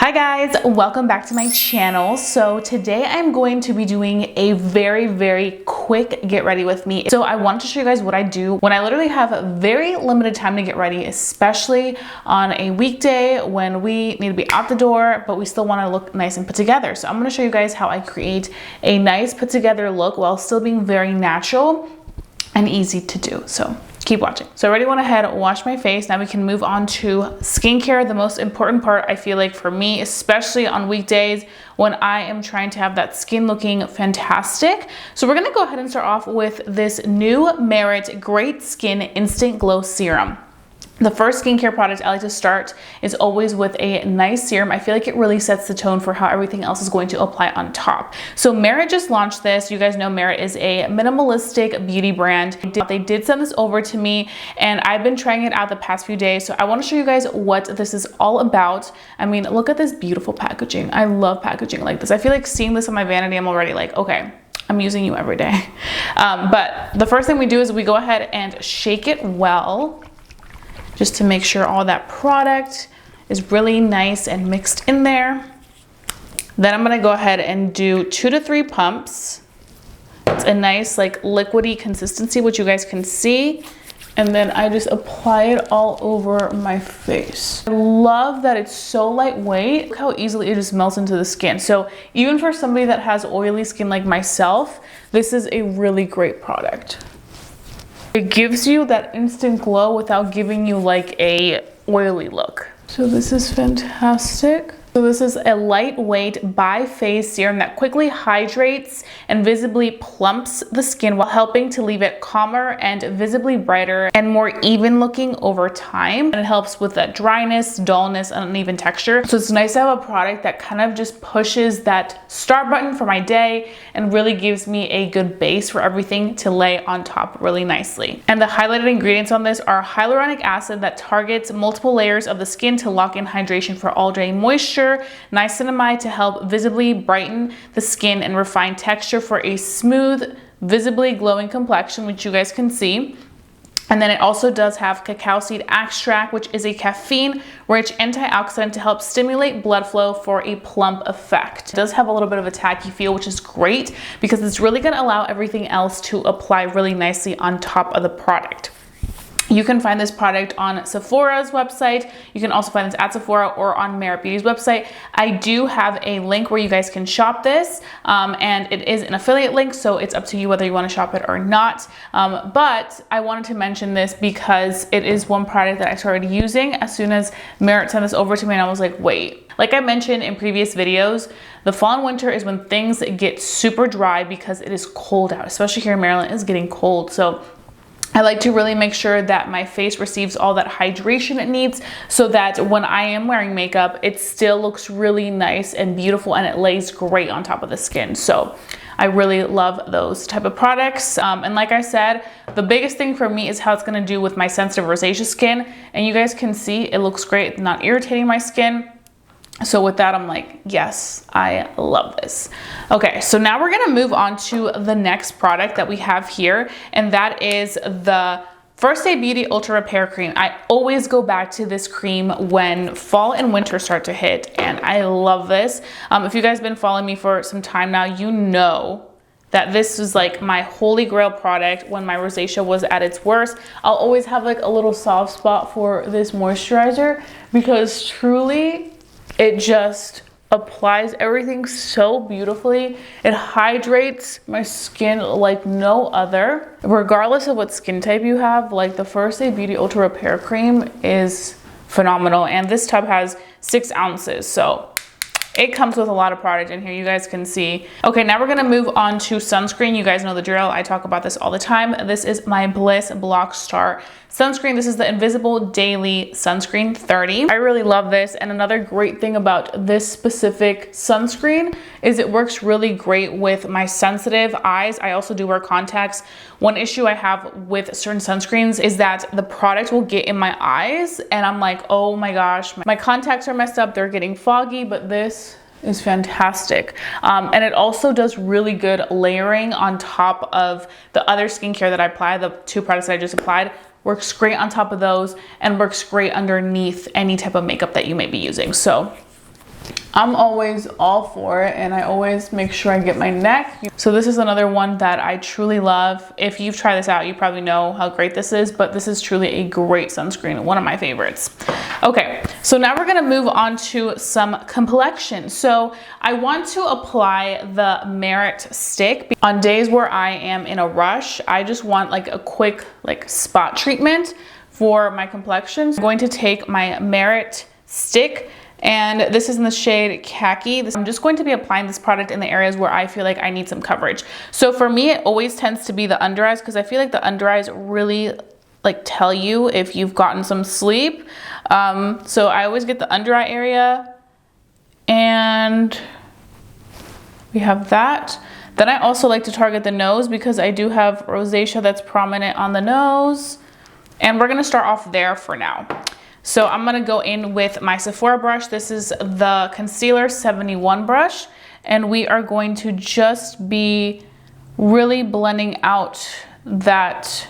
Hi guys, welcome back to my channel. So today I'm going to be doing a very quick get ready with me. So I want to show you guys what I do when I literally have very limited time to get ready, especially on a weekday when we need to be out the door, but we still want to look nice and put together. So I'm going to show you guys how I create a nice put together look while still being very natural and easy to do. So keep watching. So I already went ahead and washed my face. Now we can move on to skincare. The most important part, I feel like for me, especially on weekdays when I am trying to have that skin looking fantastic. So we're gonna go ahead and start off with this new Merit Great Skin Instant Glow Serum. The first skincare product I like to start is always with a Nice Serum. I feel like it really sets the tone for how everything else is going to apply on top. So Merit just launched this. You guys know Merit is a minimalistic beauty brand. They did send this over to me and I've been trying it out the past few days. So I want to show you guys what this is all about. I mean, look at this beautiful packaging. I love packaging like this. I feel like seeing this on my vanity, I'm already like, okay, I'm using you every day. But the first thing we do is we go ahead and shake it well, just to make sure all that product is really nice and mixed in there. Then I'm gonna go ahead and do 2 to 3 pumps. It's a nice like liquidy consistency, which you guys can see. And then I just apply it all over my face. I love that it's so lightweight. Look how easily it just melts into the skin. So even for somebody that has oily skin like myself, this is a really great product. It gives you that instant glow without giving you like a oily look. So this is fantastic. So this is a lightweight by phase serum that quickly hydrates and visibly plumps the skin while helping to leave it calmer and visibly brighter and more even looking over time. And it helps with that dryness, dullness, and uneven texture. So it's nice to have a product that kind of just pushes that start button for my day and really gives me a good base for everything to lay on top really nicely. And the highlighted ingredients on this are hyaluronic acid that targets multiple layers of the skin to lock in hydration for all day moisture, niacinamide to help visibly brighten the skin and refine texture for a smooth, visibly glowing complexion, which you guys can see. And then it also does have cacao seed extract, which is a caffeine-rich antioxidant to help stimulate blood flow for a plump effect. It does have a little bit of a tacky feel, which is great because it's really gonna allow everything else to apply really nicely on top of the product. You can find this product on Sephora's website. You can also find this at Sephora or on Merit Beauty's website. I do have a link where you guys can shop this, and it is an affiliate link, so it's up to you whether you want to shop it or not. But I wanted to mention this because it is one product that I started using as soon as Merit sent this over to me, and I was like, wait. Like I mentioned in previous videos, the fall and winter is when things get super dry because it is cold out, especially here in Maryland. It's getting cold, so I like to really make sure that my face receives all that hydration it needs so that when I am wearing makeup, it still looks really nice and beautiful and it lays great on top of the skin. So I really love those type of products. And like I said, the biggest thing for me is how it's gonna do with my sensitive rosacea skin. And you guys can see it looks great, not irritating my skin. So with that, I'm like, yes, I love this. Okay, so now we're gonna move on to the next product that we have here, and that is the First Day Beauty Ultra Repair Cream. I always go back to this cream when fall and winter start to hit, and I love this. If you guys have been following me for some time now, you know that this is like my holy grail product when my rosacea was at its worst. I'll always have like a little soft spot for this moisturizer because truly, it just applies everything so beautifully. It hydrates my skin like no other. Regardless of what skin type you have, like the First Day Beauty Ultra Repair Cream is phenomenal. And this tub has 6 ounces, so it comes with a lot of product in here, you guys can see. Okay, now we're gonna move on to sunscreen. You guys know the drill, I talk about this all the time. This is my Bliss Block Star sunscreen. This is the Invisible Daily Sunscreen 30. I really love this, and another great thing about this specific sunscreen is it works really great with my sensitive eyes. I also do wear contacts. One issue I have with certain sunscreens is that the product will get in my eyes, and I'm like, oh my gosh, my contacts are messed up, they're getting foggy, but this is fantastic. And it also does really good layering on top of the other skincare that I apply. The 2 products that I just applied works great on top of those and works great underneath any type of makeup that you may be using. So I'm always all for it, and I always make sure I get my neck. So this is another one that I truly love. If you've tried this out, you probably know how great this is, but this is truly a great sunscreen, one of my favorites. Okay, so now we're gonna move on to some complexion. So I want to apply the Merit stick. On days where I am in a rush, I just want like a quick like spot treatment for my complexion. I'm going to take my Merit stick, and this is in the shade Khaki. I'm just going to be applying this product in the areas where I feel like I need some coverage. So for me, it always tends to be the under eyes, because I feel like the under eyes really like tell you if you've gotten some sleep. So I always get the under eye area, and we have that. Then I also like to target the nose because I do have rosacea that's prominent on the nose. And we're gonna start off there for now. So I'm gonna go in with my Sephora brush. This is the Concealer 71 brush. And we are going to just be really blending out that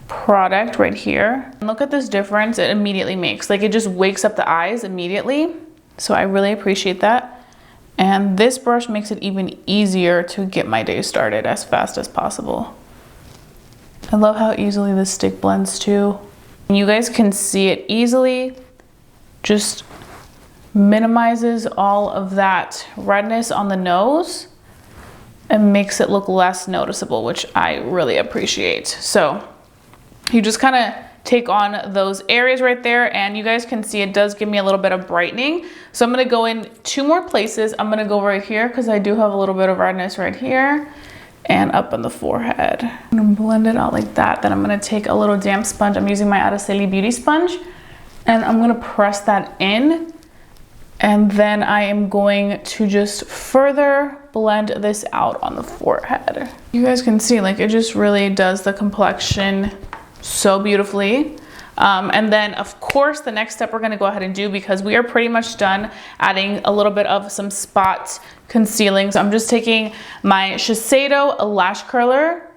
product right here. And look at this difference it immediately makes. Like, it just wakes up the eyes immediately. So I really appreciate that. And this brush makes it even easier to get my day started as fast as possible. I love how easily this stick blends too. You guys can see it easily, just minimizes all of that redness on the nose and makes it look less noticeable, which I really appreciate. So you just kind of take on those areas right there, and you guys can see it does give me a little bit of brightening. So I'm gonna go in 2 more places. I'm gonna go right here because I do have a little bit of redness right here, and up on the forehead. I'm gonna blend it out like that. Then I'm gonna take a little damp sponge. I'm using my Araceli Beauty sponge, and I'm gonna press that in. And then I am going to just further blend this out on the forehead. You guys can see, like, it just really does the complexion so beautifully. And then of course the next step we're gonna go ahead and do, because we are pretty much done, adding a little bit of some spot concealing. So I'm just taking my Shiseido lash curler,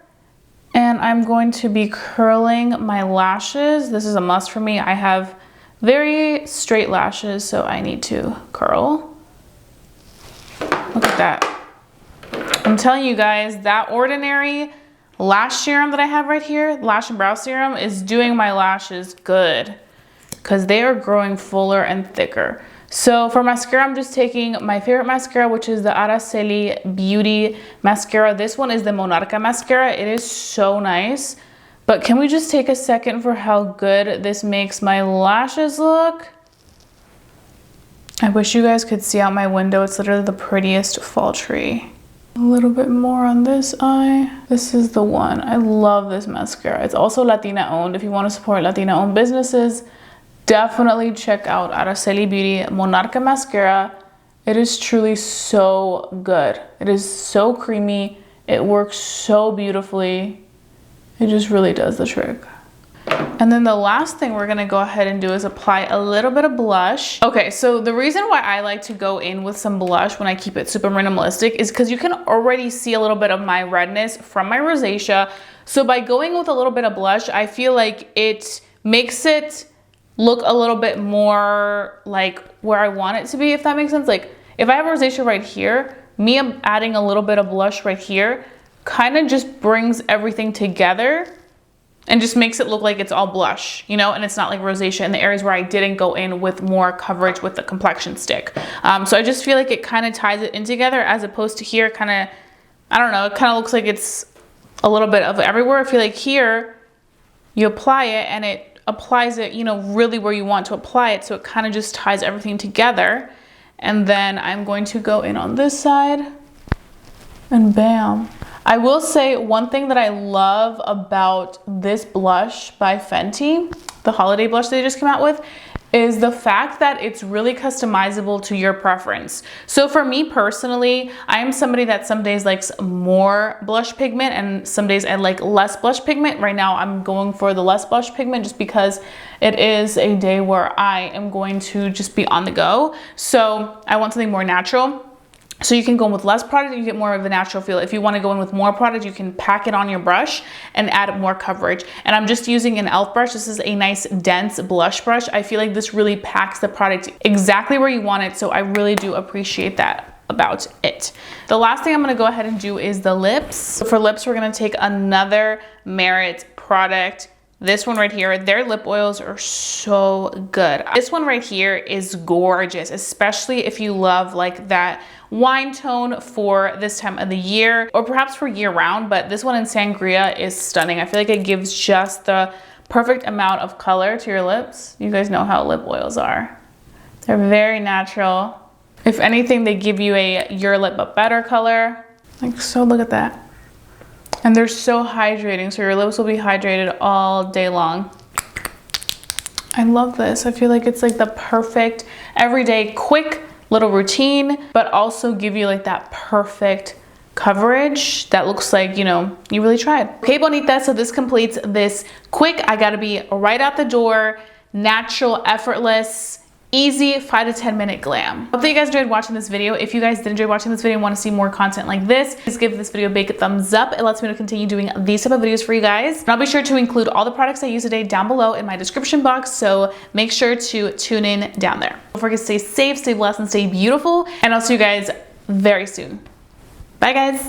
and I'm going to be curling my lashes. This is a must for me. I have very straight lashes, so I need to curl. Look at that. I'm telling you guys, that Ordinary lash serum that I have right here, lash and brow serum, is doing my lashes good because they are growing fuller and thicker. So for mascara, I'm just taking my favorite mascara, which is the Araceli Beauty mascara. This one is the Monarca mascara. It is so nice. But can we just take a second for how good this makes my lashes look? I wish you guys could see out my window. It's literally the prettiest fall tree. A little bit more on this eye. This is the one. I love this mascara. It's also Latina owned. If you want to support Latina owned businesses, definitely check out Araceli Beauty Monarca mascara. It is truly so good. It is so creamy. It works so beautifully. It just really does the trick. And then the last thing we're gonna go ahead and do is apply a little bit of blush. Okay, so the reason why I like to go in with some blush when I keep it super minimalistic is because you can already see a little bit of my redness from my rosacea. So by going with a little bit of blush, I feel like it makes it look a little bit more like where I want it to be, if that makes sense. Like, if I have rosacea right here, me adding a little bit of blush right here kind of just brings everything together and just makes it look like it's all blush, you know, and it's not like rosacea in the areas where I didn't go in with more coverage with the complexion stick. So I just feel like it kind of ties it in together, as opposed to here kind of, I don't know, it kind of looks like it's a little bit of everywhere. I feel like here you apply it and it applies it, you know, really where you want to apply it. So it kind of just ties everything together. And then I'm going to go in on this side and bam. I will say one thing that I love about this blush by Fenty, the holiday blush they just came out with, is the fact that it's really customizable to your preference. So for me personally, I am somebody that some days likes more blush pigment and some days I like less blush pigment. Right now I'm going for the less blush pigment just because it is a day where I am going to just be on the go. So I want something more natural. So you can go in with less product and you get more of a natural feel. If you want to go in with more product, you can pack it on your brush and add more coverage. And I'm just using an e.l.f. brush. This is a nice dense blush brush. I feel like this really packs the product exactly where you want it. So I really do appreciate that about it. The last thing I'm going to go ahead and do is the lips. So for lips, we're going to take another Merit product. This one right here, their lip oils are so good. This one right here is gorgeous, especially if you love like that wine tone for this time of the year, or perhaps for year round, but this one in Sangria is stunning. I feel like it gives just the perfect amount of color to your lips. You guys know how lip oils are. They're very natural. If anything, they give you a your lip but better color. Like, so look at that. And they're so hydrating, so your lips will be hydrated all day long. I love this. I feel like it's like the perfect everyday quick little routine, but also give you like that perfect coverage that looks like, you know, you really tried. Okay, bonitas, so this completes this quick, I gotta be right out the door, natural, effortless, easy 5 to 10 minute glam. Hope that you guys enjoyed watching this video. If you guys did enjoy watching this video and want to see more content like this, please give this video a big thumbs up. It lets me know to continue doing these type of videos for you guys. And I'll be sure to include all the products I use today down below in my description box, so make sure to tune in down there. Don't forget to stay safe, stay blessed, and stay beautiful, and I'll see you guys very soon. Bye guys.